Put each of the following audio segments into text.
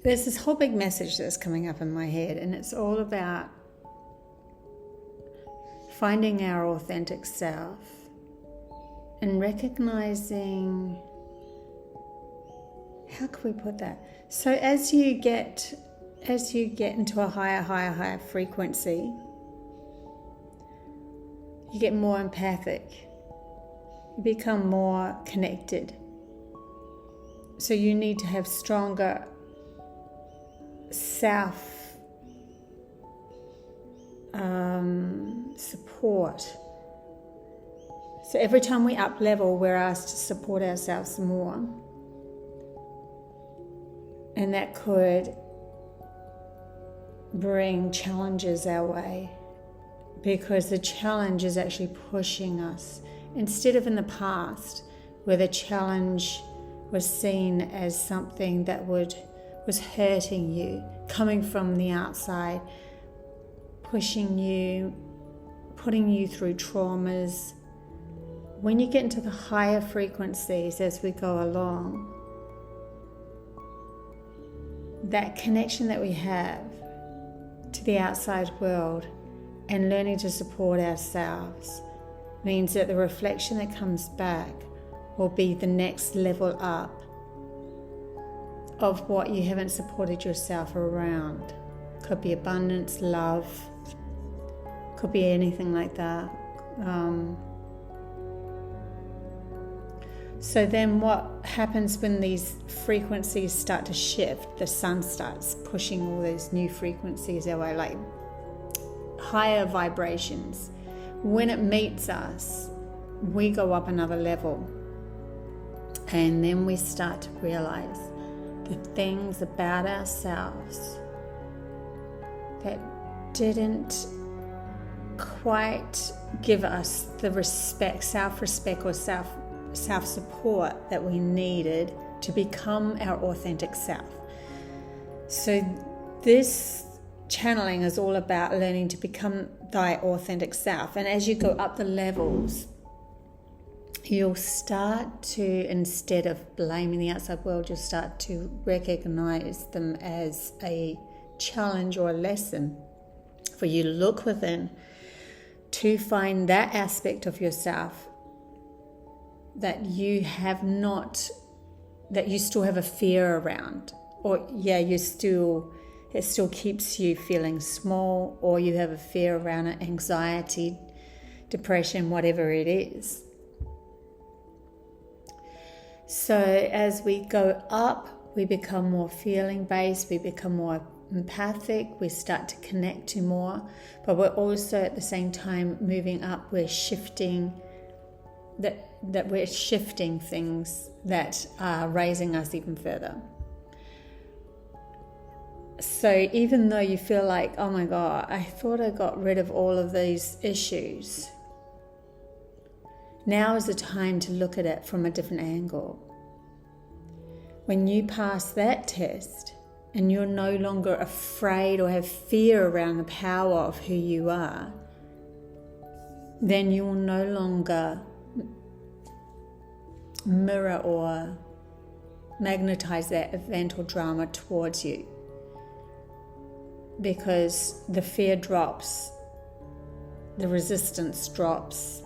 there's this whole big message that's coming up in my head, and it's all about finding our authentic self and recognizing, how can we put that? So as you get into a higher frequency, you get more empathic, you become more connected. So you need to have stronger self support. So every time we up level, we're asked to support ourselves more. And that could bring challenges our way, because the challenge is actually pushing us. Instead of in the past, where the challenge was seen as something that was hurting you, coming from the outside, pushing you, putting you through traumas. When you get into the higher frequencies as we go along, that connection that we have to the outside world and learning to support ourselves means that the reflection that comes back will be the next level up of what you haven't supported yourself around. Could be abundance, love, could be anything like that. So then what happens when these frequencies start to shift? The sun starts pushing all those new frequencies our way, like higher vibrations. When it meets us, we go up another level. And then we start to realize the things about ourselves that didn't quite give us the respect, self-respect or self-support that we needed to become our authentic self. So this channeling is all about learning to become thy authentic self. And as you go up the levels, you'll start to, instead of blaming the outside world, you'll start to recognize them as a challenge or a lesson for you to look within to find that aspect of yourself that you have not, that you still have a fear around, or it still keeps you feeling small, or you have a fear around it, anxiety, depression, whatever it is. So as we go up, we become more feeling based, we become more empathic, we start to connect to more, but we're also at the same time moving up, we're shifting that we're shifting things that are raising us even further. So even though you feel like, oh my God, I thought I got rid of all of these issues, now is the time to look at it from a different angle. When you pass that test and you're no longer afraid or have fear around the power of who you are, then you will no longer mirror or magnetize that event or drama towards you, because the fear drops, the resistance drops,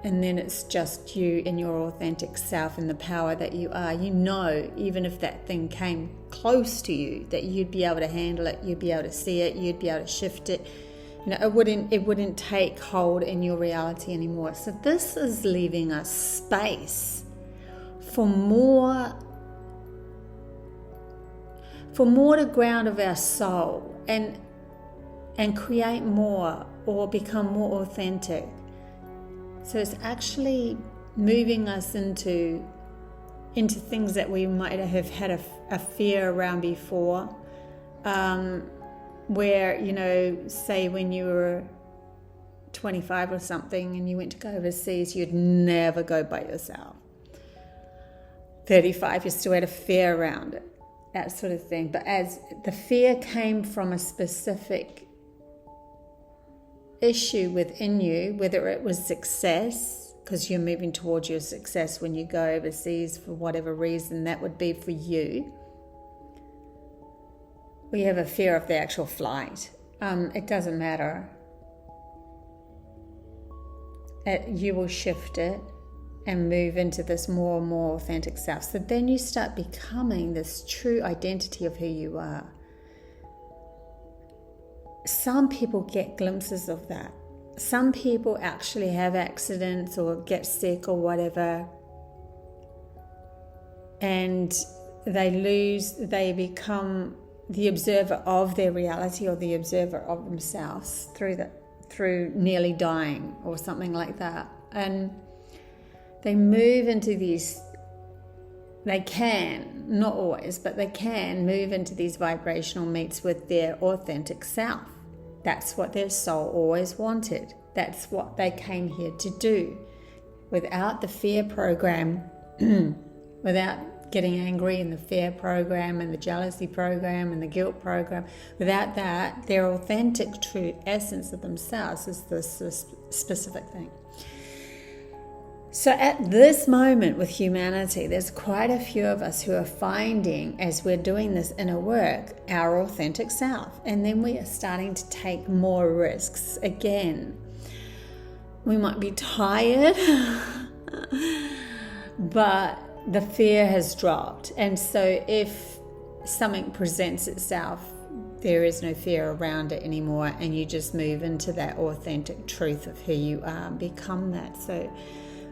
and then it's just you and your authentic self and the power that you are. You know, even if that thing came close to you, that you'd be able to handle it, you'd be able to see it, you'd be able to shift it. You know, it wouldn't take hold in your reality anymore. So this is leaving us space for more to ground of our soul and create more or become more authentic. So it's actually moving us into things that we might have had a fear around before. Where, you know, say when you were 25 or something and you went to go overseas, you'd never go by yourself. 35, you still had a fear around it, that sort of thing. But as the fear came from a specific issue within you, whether it was success, because you're moving towards your success when you go overseas for whatever reason that would be for you, we have a fear of the actual flight. It doesn't matter. You will shift it and move into this more and more authentic self. So then you start becoming this true identity of who you are. Some people get glimpses of that. Some people actually have accidents or get sick or whatever, and they become the observer of their reality or the observer of themselves through nearly dying or something like that. And they move into these, they can, not always, but they can move into these vibrational meets with their authentic self. That's what their soul always wanted. That's what they came here to do. Without the fear program, without getting angry in the fear program and the jealousy program and the guilt program, without that, their authentic true essence of themselves is this specific thing. So at this moment with humanity, there's quite a few of us who are finding, as we're doing this inner work, our authentic self. And then we are starting to take more risks again. We might be tired, but the fear has dropped. And so if something presents itself, there is no fear around it anymore, and you just move into that authentic truth of who you are, become that. So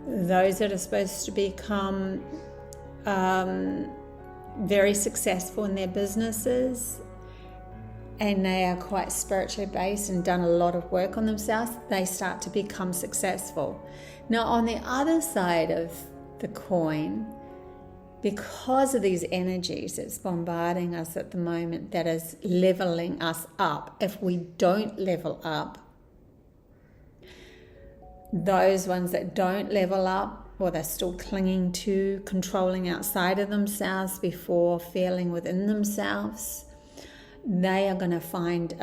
those that are supposed to become very successful in their businesses, and they are quite spiritually based and done a lot of work on themselves, they start to become successful. Now, on the other side of the coin, because of these energies that's bombarding us at the moment, that is leveling us up, if we don't level up, those ones that don't level up, or they're still clinging to controlling outside of themselves before feeling within themselves, they are going to find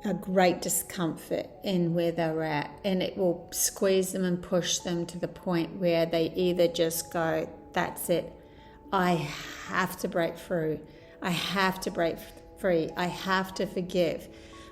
a great discomfort in where they're at, and it will squeeze them and push them to the point where they either just go, that's it, I have to break through, I have to break free, I have to forgive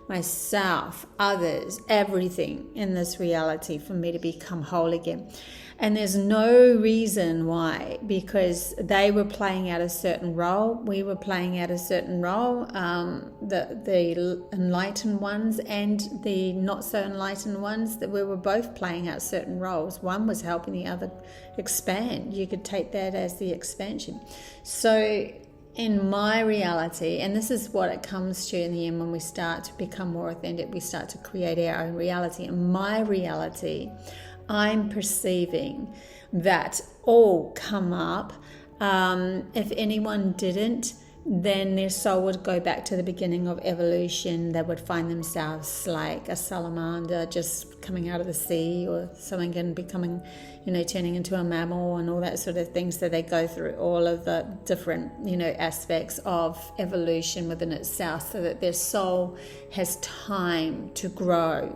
myself, others, everything in this reality for me to become whole again. And there's no reason why, because they were playing out a certain role, we were playing out a certain role, the enlightened ones and the not so enlightened ones, that we were both playing out certain roles. One was helping the other expand. You could take that as the expansion. So in my reality, and this is what it comes to in the end when we start to become more authentic, we start to create our own reality. In my reality, I'm perceiving that all come up. If anyone didn't, then their soul would go back to the beginning of evolution. They would find themselves like a salamander just coming out of the sea, or something, and becoming, turning into a mammal and all that sort of thing. So they go through all of the different, aspects of evolution within itself, so that their soul has time to grow,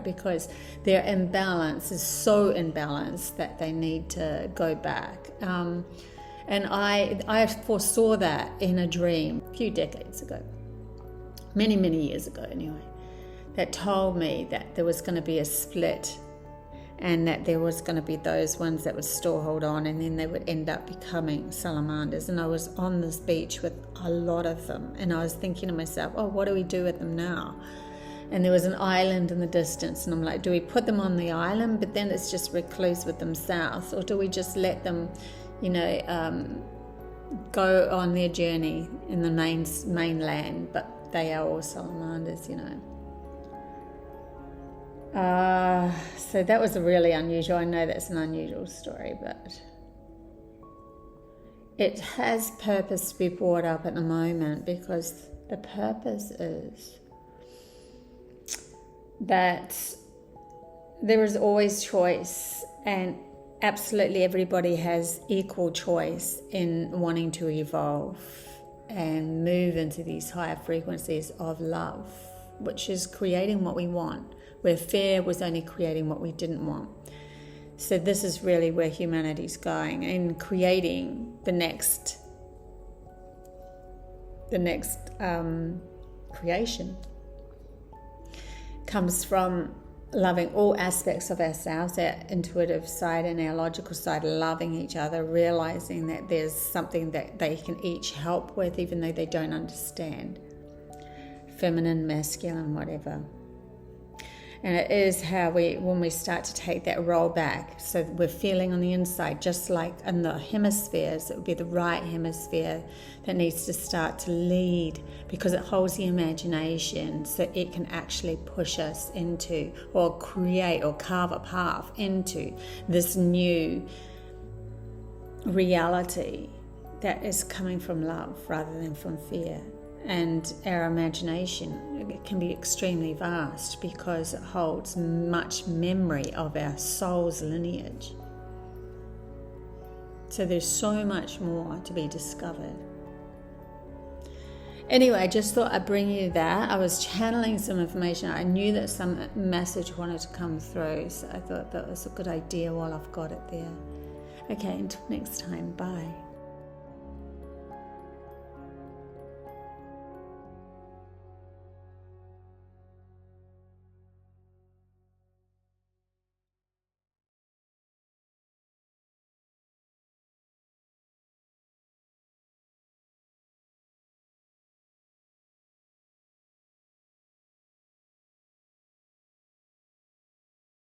because their imbalance is so imbalanced that they need to go back. And I foresaw that in a dream a few decades ago, many, many years ago anyway, that told me that there was going to be a split, and that there was going to be those ones that would still hold on, and then they would end up becoming salamanders. And I was on this beach with a lot of them, and I was thinking to myself, oh, what do we do with them now? And there was an island in the distance, and I'm like, do we put them on the island, but then it's just recluse with themselves, or do we just let them go on their journey in the mainland, but they are all salamanders, So that was a really unusual, I know that's an unusual story, but it has purpose to be brought up at the moment, because the purpose is that there is always choice, and absolutely everybody has equal choice in wanting to evolve and move into these higher frequencies of love, which is creating what we want, where fear was only creating what we didn't want. So this is really where humanity's going, and creating the next creation comes from loving all aspects of ourselves, our intuitive side and our logical side, loving each other, realizing that there's something that they can each help with, even though they don't understand. Feminine, masculine, whatever. And it is how when we start to take that role back, so we're feeling on the inside, just like in the hemispheres, it would be the right hemisphere that needs to start to lead, because it holds the imagination, so it can actually push us into, or create or carve a path into this new reality that is coming from love rather than from fear. And our imagination can be extremely vast because it holds much memory of our soul's lineage. So there's so much more to be discovered. Anyway, I just thought I'd bring you that. I was channeling some information. I knew that some message wanted to come through, so I thought that was a good idea while I've got it there. Okay, until next time, bye.